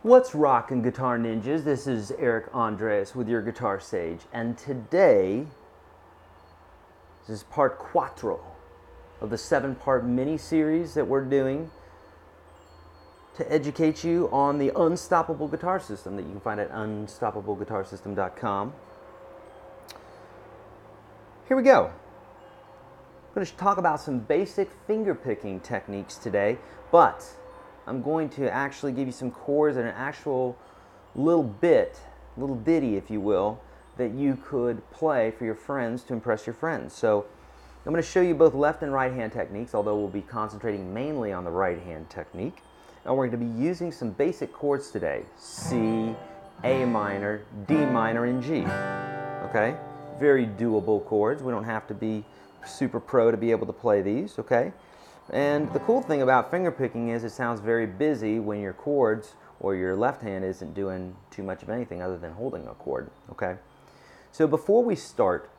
What's rockin' Guitar Ninjas? This is Eric Andres with your Guitar Sage, and today this is part quattro of the 7-part mini-series that we're doing to educate you on the Unstoppable Guitar System that you can find at unstoppableguitarsystem.com. Here we go. I'm going to talk about some basic finger picking techniques today, but I'm going to actually give you some chords and an actual little ditty, if you will, that you could play for your friends to impress your friends. So I'm going to show you both left and right hand techniques, although we'll be concentrating mainly on the right hand technique. And we're going to be using some basic chords today: C, A minor, D minor, and G. Okay? Very doable chords. We don't have to be super pro to be able to play these, okay? And the cool thing about fingerpicking is it sounds very busy when your chords or your left hand isn't doing too much of anything other than holding a chord, okay? So before we start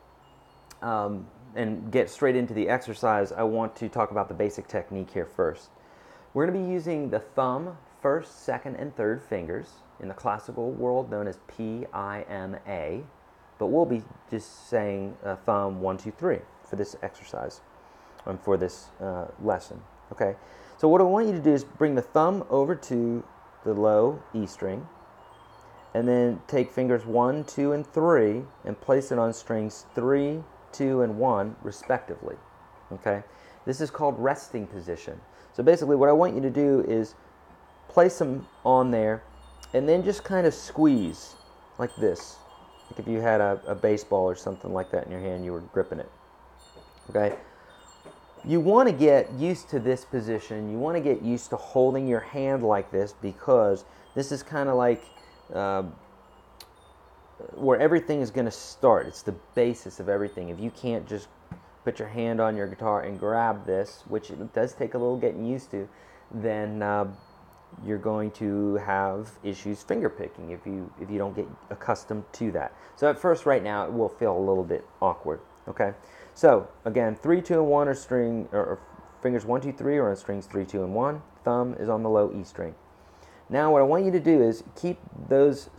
and get straight into the exercise, I want to talk about the basic technique here first. We're going to be using the thumb, first, second, and third fingers, in the classical world known as P-I-M-A, but we'll be just saying thumb 1, 2, 3 for this exercise. For this lesson, okay? So what I want you to do is bring the thumb over to the low E string, and then take fingers 1, 2, and 3 and place it on strings 3, 2, and 1 respectively, okay? This is called resting position. So basically what I want you to do is place them on there and then just kind of squeeze like this, like if you had a baseball or something like that in your hand, you were gripping it, okay? You want to get used to this position. You want to get used to holding your hand like this, because this is kind of like where everything is going to start. It's the basis of everything. If you can't just put your hand on your guitar and grab this, which it does take a little getting used to, then you're going to have issues finger picking if you don't get accustomed to that. So at first, right now, it will feel a little bit awkward. Okay. So again, 3, 2, and 1 are string, or fingers 1, 2, 3 are on strings 3, 2, and 1. Thumb is on the low E string. Now what I want you to do is keep those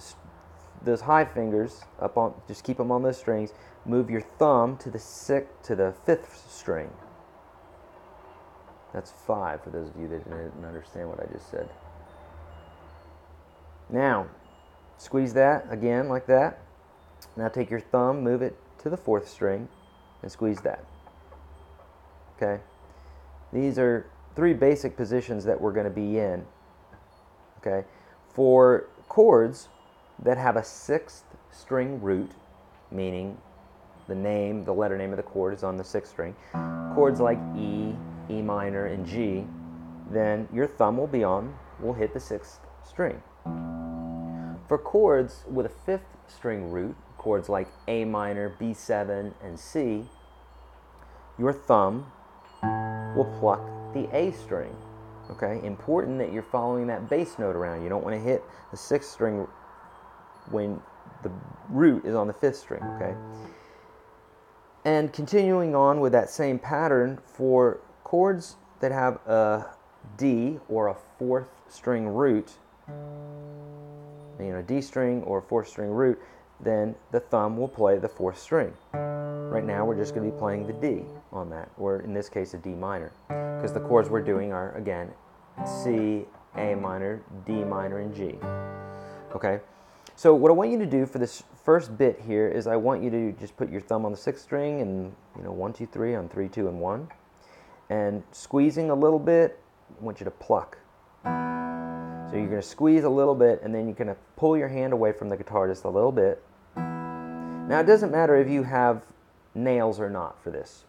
high fingers up on, just keep them on those strings. Move your thumb to the 5th string. That's 5 for those of you that didn't understand what I just said. Now squeeze that again like that. Now take your thumb, move it to the 4th string, and squeeze that. Okay? These are 3 basic positions that we're going to be in. Okay? For chords that have a 6th string root, meaning the letter name of the chord is on the 6th string, chords like E, E minor, and G, then your thumb will hit the 6th string. For chords with a 5th string root, chords like A minor, B7, and C, your thumb will pluck the A string. Okay? Important that you're following that bass note around. You don't want to hit the 6th string when the root is on the 5th string. Okay? And continuing on with that same pattern, for chords that have a D or a 4th string root, a D string or a 4th string root, then the thumb will play the 4th string. Right now we're just going to be playing the D on that, or in this case a D minor, because the chords we're doing are, again, C, A minor, D minor, and G. Okay? So what I want you to do for this first bit here is I want you to just put your thumb on the 6th string and 1, 2, 3 on 3, 2, and 1, and squeezing a little bit, I want you to pluck. So you're going to squeeze a little bit, and then you're going to pull your hand away from the guitar just a little bit. Now it doesn't matter if you have nails or not for this.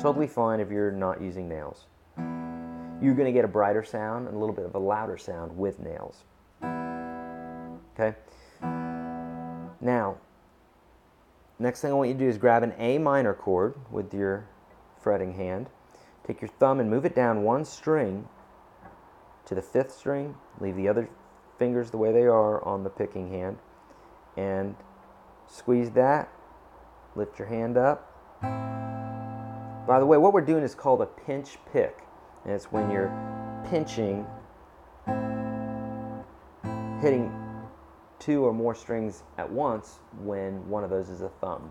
Totally fine if you're not using nails. You're going to get a brighter sound and a little bit of a louder sound with nails. Okay? Now, next thing I want you to do is grab an A minor chord with your fretting hand. Take your thumb and move it down 1 string to the 5th string. Leave the other fingers the way they are on the picking hand, and squeeze that. Lift your hand up. By the way, what we're doing is called a pinch pick, and it's when you're pinching hitting 2 or more strings at once when one of those is a thumb.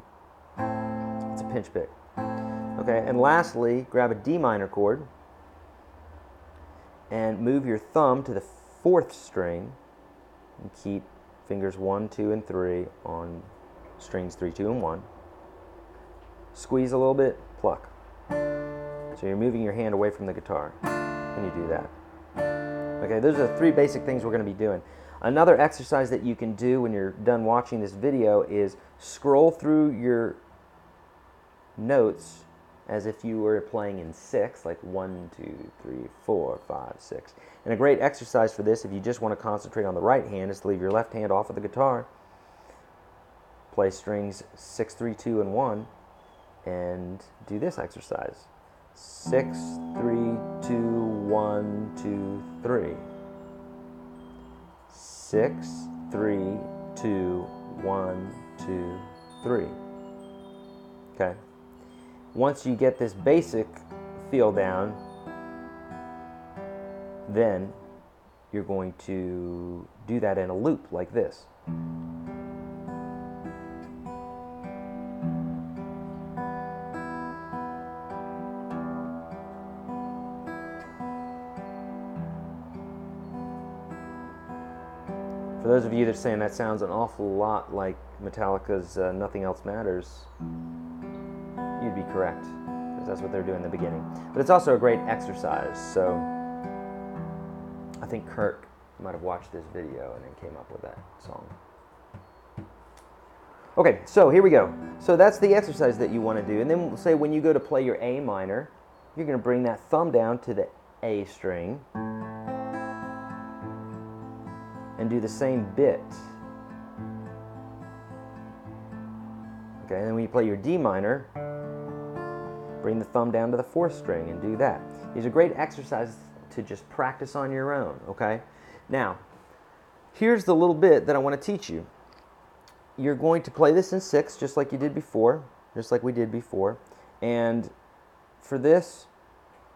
It's a pinch pick. Okay, and lastly, grab a D minor chord and move your thumb to the 4th string and keep fingers 1, 2, and 3 on strings 3, 2, and 1. Squeeze a little bit, pluck. So you're moving your hand away from the guitar when you do that. Okay, those are the 3 basic things we're going to be doing. Another exercise that you can do when you're done watching this video is scroll through your notes as if you were playing in 6, like 1, 2, 3, 4, 5, 6. And a great exercise for this, if you just want to concentrate on the right hand, is to leave your left hand off of the guitar, play strings 6, 3, 2, and 1, and do this exercise. 6, 3, 2, 1, 2, 3. 6, 3, 2, 1, 2, 3. Okay. Once you get this basic feel down, then you're going to do that in a loop like this. For those of you that are saying that sounds an awful lot like Metallica's Nothing Else Matters, you'd be correct, because that's what they're doing in the beginning. But it's also a great exercise, so I think Kirk might have watched this video and then came up with that song. Okay, so here we go. So that's the exercise that you want to do. And then say when you go to play your A minor, you're going to bring that thumb down to the A string and do the same bit. Okay, and then when you play your D minor, bring the thumb down to the 4th string and do that. These are great exercises to just practice on your own, okay? Now, here's the little bit that I want to teach you. You're going to play this in 6, just like you did before, just like we did before. And for this,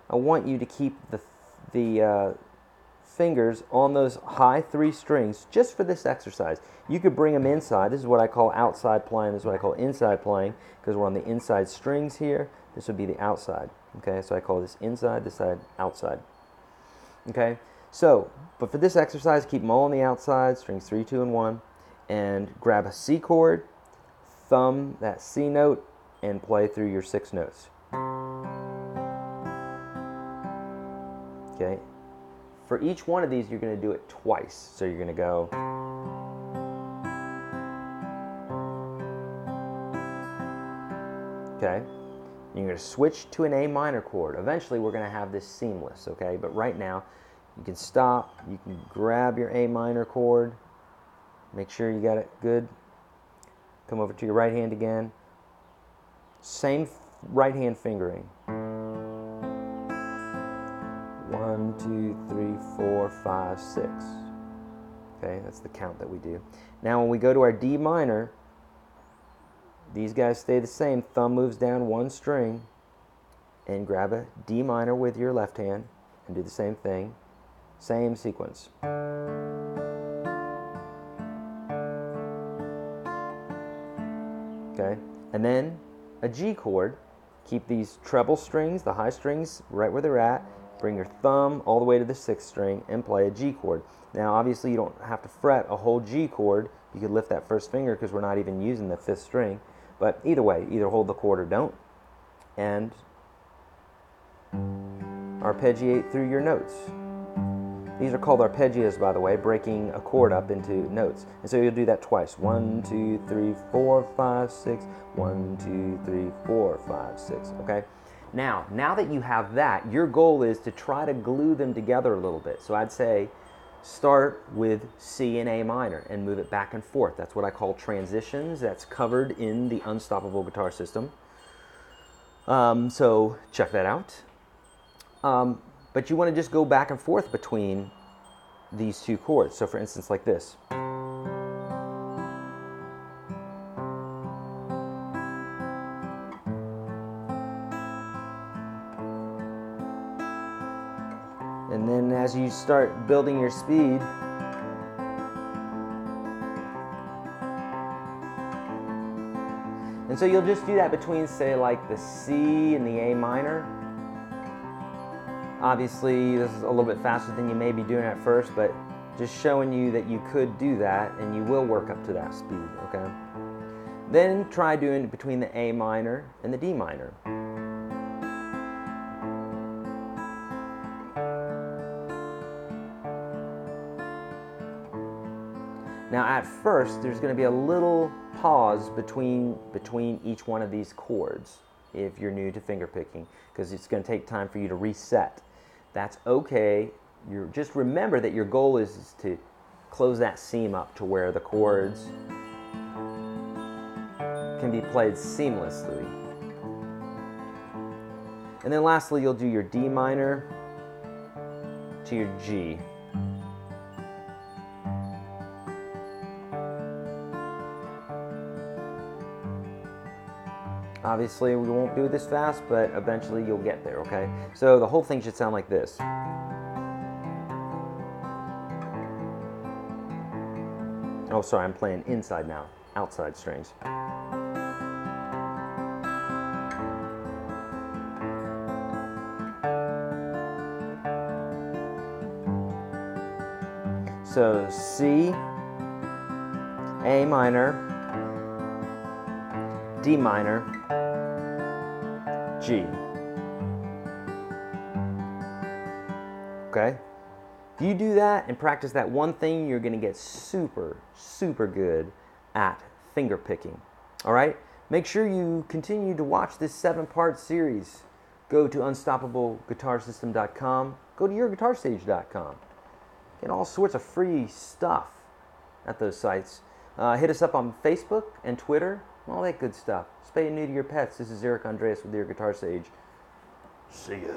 I want you to keep the fingers on those high 3 strings just for this exercise. You could bring them inside. This is what I call outside playing. This is what I call inside playing, because we're on the inside strings here. This would be the outside. Okay, so I call this inside, this side outside. Okay, so, but for this exercise, keep them all on the outside, strings 3, 2, and 1, and grab a C chord, thumb that C note, and play through your 6 notes. Okay, for each one of these, you're going to do it twice. So you're going to go, okay, and you're going to switch to an A minor chord. Eventually, we're going to have this seamless, okay, but right now, you can stop, you can grab your A minor chord, make sure you got it good, come over to your right hand again, same right hand fingering. 1, 2, 3, 4, 5, 6. Okay, that's the count that we do. Now when we go to our D minor, these guys stay the same. Thumb moves down 1 string and grab a D minor with your left hand and do the same thing. Same sequence. Okay, and then a G chord. Keep these treble strings, the high strings, right where they're at. Bring your thumb all the way to the 6th string and play a G chord. Now obviously you don't have to fret a whole G chord. You could lift that 1st finger because we're not even using the 5th string. But either way, either hold the chord or don't. And arpeggiate through your notes. These are called arpeggios, by the way, breaking a chord up into notes. And so you'll do that twice. 1, 2, 3, 4, 5, 6. 1, 2, 3, 4, 5, 6. Okay? Now that you have that, your goal is to try to glue them together a little bit. So I'd say start with C and A minor and move it back and forth. That's what I call transitions. That's covered in the Unstoppable Guitar System. So check that out. But you want to just go back and forth between these 2 chords. So for instance, like this. And then as you start building your speed, And so you'll just do that between, say, like the C and the A minor. Obviously, this is a little bit faster than you may be doing at first, but just showing you that you could do that and you will work up to that speed, okay? Then try doing it between the A minor and the D minor. Now at first, there's going to be a little pause between each one of these chords if you're new to fingerpicking, because it's going to take time for you to reset. That's okay. Just remember that your goal is to close that seam up to where the chords can be played seamlessly. And then lastly, you'll do your D minor to your G. Obviously, we won't do this fast, but eventually you'll get there, okay? So the whole thing should sound like this. Oh, sorry, I'm playing inside now, outside strings. So C, A minor, D minor, G. Okay? If you do that and practice that one thing, you're going to get super, super good at finger picking. All right? Make sure you continue to watch this 7-part series. Go to unstoppableguitarsystem.com. Go to yourguitarstage.com. Get all sorts of free stuff at those sites. Hit us up on Facebook and Twitter. All that good stuff. Spay and neuter your pets. This is Eric Andreas with Your Guitar Sage. See ya.